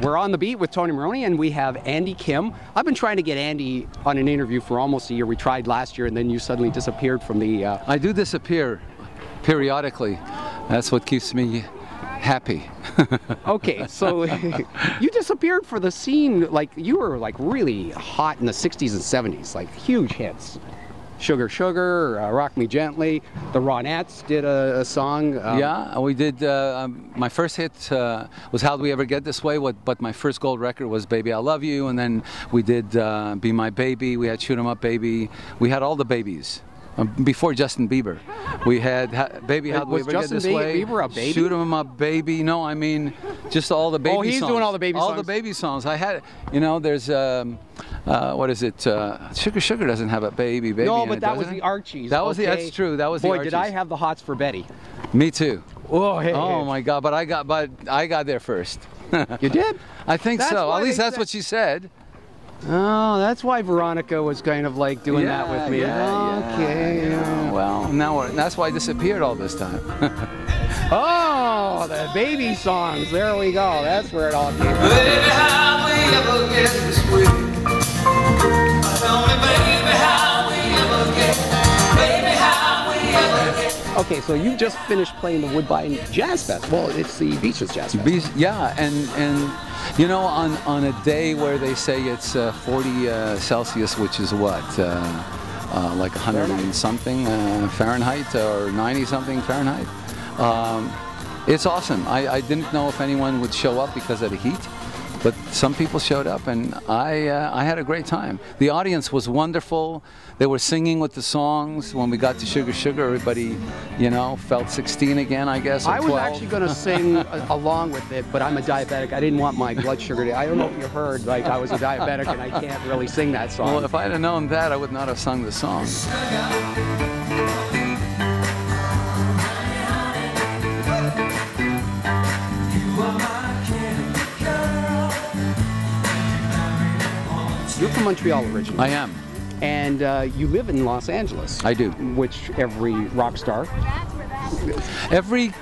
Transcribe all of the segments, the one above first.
We're on the beat with Tony Morrone, and we have Andy Kim. I've been trying to get Andy on an interview for almost a year. We tried last year, and then you suddenly disappeared from the... I do disappear periodically. That's what keeps me happy. Okay, so you disappeared for the scene. Like, you were like really hot in the 60s and 70s, like huge hits. Sugar Sugar, Rock Me Gently. The Ronettes did a song. Yeah, we did. My first hit was How'd We Ever Get This Way, but my first gold record was Baby I Love You, and then we did Be My Baby, we had Shoot 'Em Up Baby, we had all the babies. Before Justin Bieber, we had Baby How'd We Ever Get This Way, Bieber a baby? Shoot 'Em Up Baby. No, I mean just all the baby songs. Oh, he's doing all the baby songs. All the baby songs. I had, you know, there's what is it? Sugar Sugar doesn't have a baby. No, but in it, that was the Archies. That was okay. That's true. That was Boy, the Archies. did I have the hots for Betty. Me too. Oh, hey, oh my God! But I got there first. You did? I think That's so. At least that's said... what she said. Oh, that's why Veronica was kind of like doing that with me. Okay. Yeah. Well, now that's why I disappeared all this time. Oh, the baby songs. There we go. That's where it all came from. Baby, how we ever get this way? Tell me, baby, how we ever get? Baby, how we ever get? Okay, so you just finished playing the Woodbine Jazz Fest. Well, it's the Beaches Jazz Fest. Yeah, and you know, on a day where they say it's 40 Celsius, which is what, like 100 and something Fahrenheit, or 90 something Fahrenheit. It's awesome. I didn't know if anyone would show up because of the heat, but some people showed up, and I had a great time. The audience was wonderful. They were singing with the songs. When we got to Sugar Sugar, everybody, you know, felt 16 again, I guess. I was actually going to sing along with it, but I'm a diabetic. I didn't want my blood sugar to... I don't know if you heard, like, I was a diabetic and I can't really sing that song. Well, if I'd have known that, I would not have sung the song. You're from Montreal originally. I am. And you live in Los Angeles. I do. Which every rock star. Every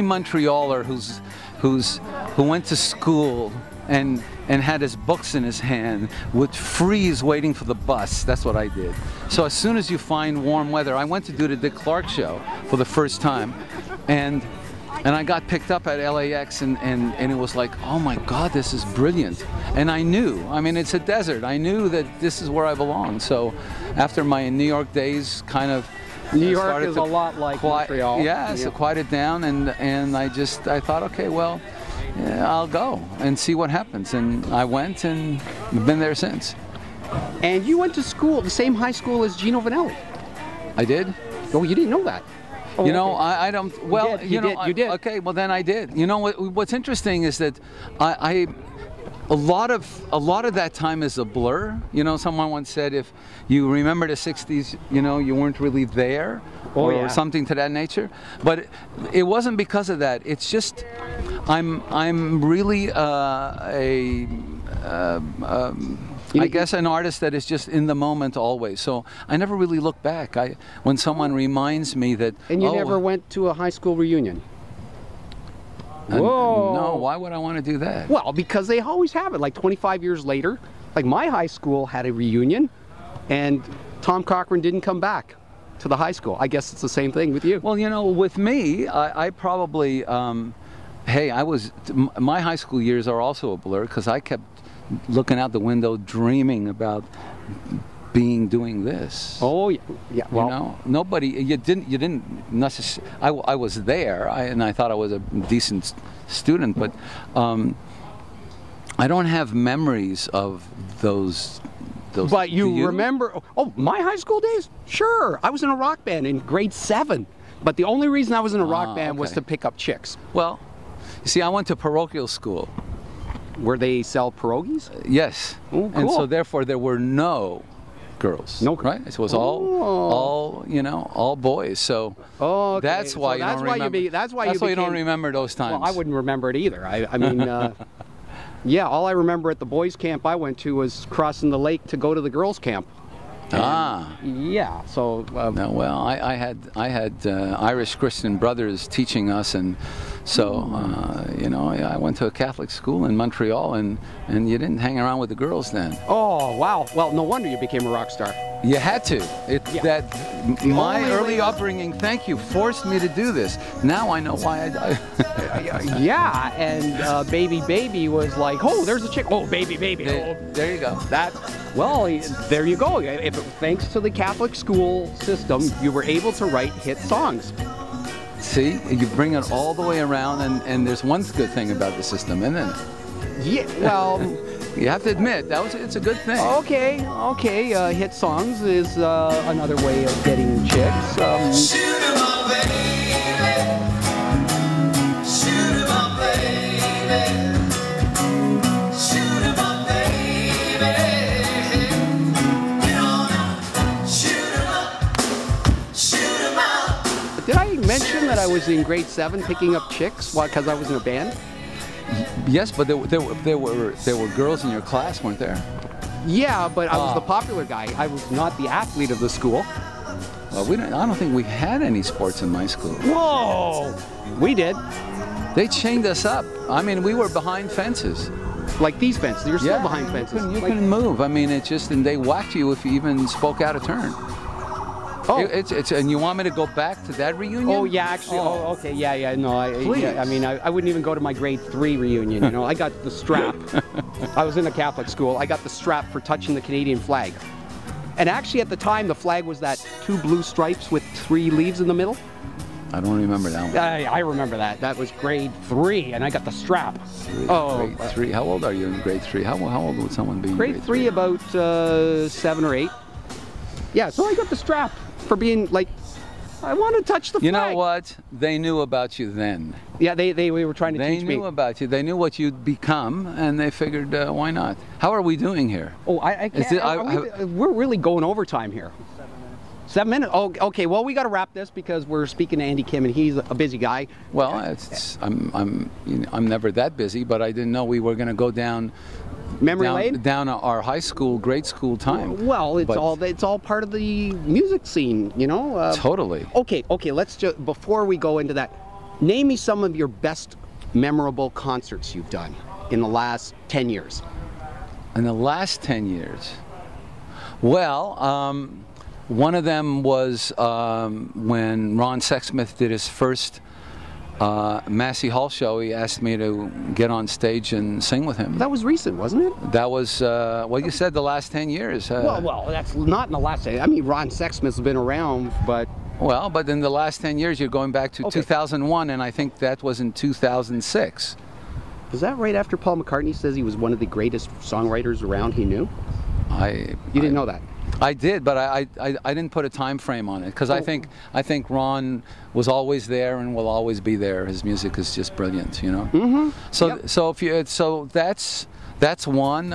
Montrealer who went to school and had his books in his hand would freeze waiting for the bus. That's what I did. So as soon as you find warm weather, I went to do the Dick Clark show for the first time, and I got picked up at LAX, and it was like, oh my God, this is brilliant. And I knew, I mean, it's a desert. I knew that this is where I belong. So after my New York days kind of New York is a lot like Montreal. Yeah, so quieted down, and I thought, okay, well, yeah, I'll go and see what happens. And I went, and I've been there since. And you went to school, the same high school as Gino Vanelli. I did? Oh, you didn't know that? Oh, you know, okay. I don't. Well, you did. Okay, well then I did. You know what's interesting is that a lot of that time is a blur. You know, someone once said if you remember the '60s, you know, you weren't really there, or something to that nature. But it wasn't because of that. It's just I'm really I guess an artist that is just in the moment always. So I never really look back. When someone reminds me that... And you never went to a high school reunion? Whoa! No, why would I want to do that? Well, because they always have it, like 25 years later. Like my high school had a reunion, and Tom Cochran didn't come back to the high school. I guess it's the same thing with you. Well, you know, with me, I probably... hey, my high school years are also a blur, because I kept looking out the window dreaming about doing this. Oh yeah, well, you know, nobody, you didn't necessarily, I was there, and I thought I was a decent student, but I don't have memories of those. But you remember, oh, my high school days? Sure, I was in a rock band in grade 7, but the only reason I was in a rock band was to pick up chicks. Well, you see, I went to parochial school. Where they sell pierogies? Yes. Oh, cool. And so therefore there were no girls. No, right? So it was all you know, all boys. So that's why you don't remember. That's why you don't remember those times. Well, I wouldn't remember it either. I mean, yeah, all I remember at the boys' camp I went to was crossing the lake to go to the girls' camp. Yeah. So. No, well, I had Irish Christian brothers teaching us, and so you know, I went to a Catholic school in Montreal, and you didn't hang around with the girls then. Oh wow! Well, no wonder you became a rock star. You had to. My early upbringing, thank you, forced me to do this. Now I know why Yeah, and Baby Baby was like, oh, there's a chick. Oh, Baby Baby. There you go. Well, there you go. Thanks to the Catholic school system, you were able to write hit songs. See, you bring it all the way around, and there's one good thing about the system, isn't it? Yeah, well... You have to admit, it's a good thing. Okay. Hit songs is another way of getting chicks. Shoot 'em up, baby. Shoot 'em up, baby. Shoot 'em up, baby. Get on up. Shoot 'em up. Shoot 'em up. Did I mention that I was in grade 7 picking up chicks because I was in a band? Yes, but there were girls in your class, weren't there? Yeah, but I was the popular guy. I was not the athlete of the school. Well, I don't think we had any sports in my school. Whoa! We did. They chained us up. I mean, we were behind fences. Like these fences. You're still behind fences. You couldn't move. I mean, and they whacked you if you even spoke out of turn. Oh, and you want me to go back to that reunion? Oh yeah, actually. Oh, okay, yeah. No, Please. I mean, I wouldn't even go to my grade 3 reunion. You know, I got the strap. I was in a Catholic school. I got the strap for touching the Canadian flag. And actually, at the time, the flag was that 2 blue stripes with 3 leaves in the middle. I don't remember that one. I remember that. That was grade 3, and I got the strap. Grade 3. How old are you in grade 3? How old would someone be in grade 3? Grade 3, about 7 or 8. Yeah, so I got the strap for being like, I want to touch the flag. You know what? They knew about you then. Yeah, they were trying to teach me. They knew about you. They knew what you'd become, and they figured, why not? How are we doing here? Oh, I can't. We're really going overtime here. 7 minutes? Oh, okay. Well, we got to wrap this because we're speaking to Andy Kim, and he's a busy guy. Well, I'm never that busy, but I didn't know we were going to go down memory lane, down our high school, grade school time. Well, it's all part of the music scene, you know. Totally. Okay. Let's just, before we go into that, name me some of your best memorable concerts you've done in the last 10 years. In the last 10 years, well, one of them was when Ron Sexsmith did his first Massey Hall show. He asked me to get on stage and sing with him. That was recent, wasn't it? That was, well, you said the last 10 years. Well, that's not in the last 10. I mean, Ron Sexsmith's been around, but... Well, but in the last 10 years, you're going back to 2001, and I think that was in 2006. Is that right after Paul McCartney says he was one of the greatest songwriters around he knew? You didn't know that? I did, but I didn't put a time frame on it because I think Ron was always there and will always be there. His music is just brilliant, you know. Mm-hmm. So that's one.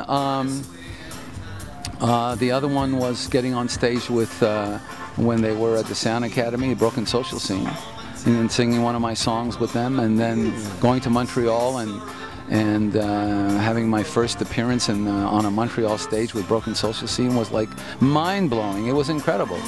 The other one was getting on stage with when they were at the Sound Academy, Broken Social Scene, and singing one of my songs with them, and then going to Montreal and having my first appearance on a Montreal stage with Broken Social Scene was like mind-blowing. It was incredible.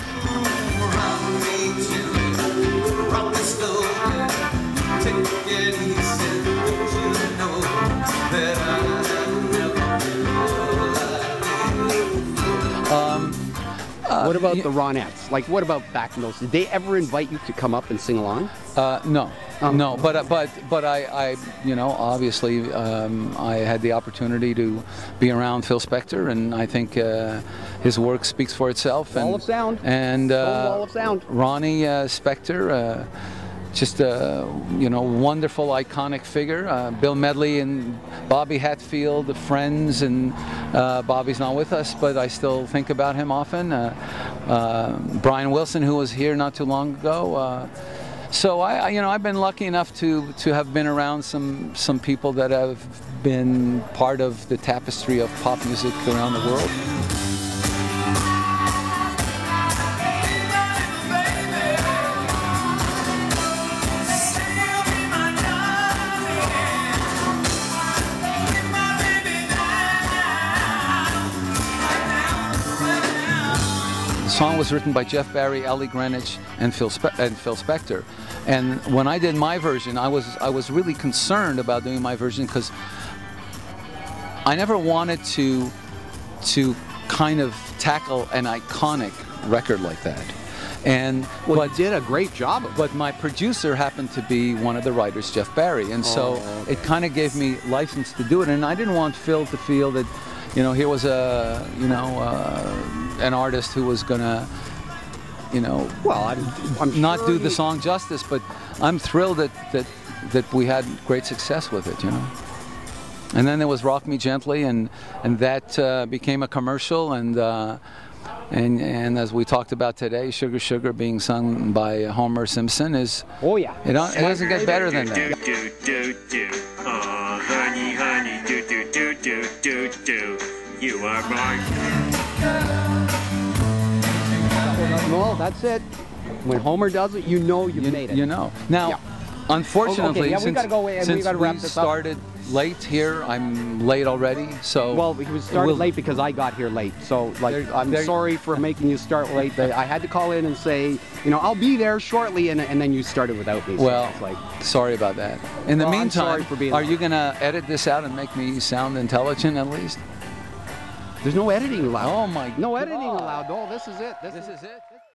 What about the Ronettes? Like, what about back in those? Did they ever invite you to come up and sing along? No. No, but I you know, obviously I had the opportunity to be around Phil Spector, and I think his work speaks for itself. Wall of Sound. And Wall of Sound. Ronnie Spector, just a wonderful, iconic figure. Bill Medley and Bobby Hatfield, the Friends, and Bobby's not with us, but I still think about him often. Brian Wilson, who was here not too long ago. So I've been lucky enough to have been around some people that have been part of the tapestry of pop music around the world. song was written by Jeff Barry, Ellie Greenwich, and Phil Spector. And when I did my version, I was really concerned about doing my version because I never wanted to kind of tackle an iconic record like that. And Well, you did a great job of it. but my producer happened to be one of the writers, Jeff Barry, and so okay. it kind of gave me license to do it. And I didn't want Phil to feel that, you know, here was a, you know, an artist who was gonna, you know, Well, I'm not sure do the he- song justice. But I'm thrilled that we had great success with it, you know. And then there was Rock Me Gently, and that became a commercial, and as we talked about today, Sugar Sugar being sung by Homer Simpson is, Oh yeah. it doesn't get better than that. Do do do, oh honey honey, do do do do do do, you are mine. Well, that's it. When Homer does it, you know you've made it. You know. Now, Yeah. unfortunately, Okay, yeah, we since, gotta go away and we since gotta wrap this up. started late here, I'm late already. So Well, he was started we'll- late because I got here late. So, like, I'm sorry for making you start late. But I had to call in and say, you know, I'll be there shortly, and then you started without me. So Well, it's like, sorry about that. In the Well, I'm sorry meantime, for being are late. you gonna edit this out and make me sound intelligent at least? there's no editing allowed. Oh my! No editing God. allowed. No, this is it. This is This is it.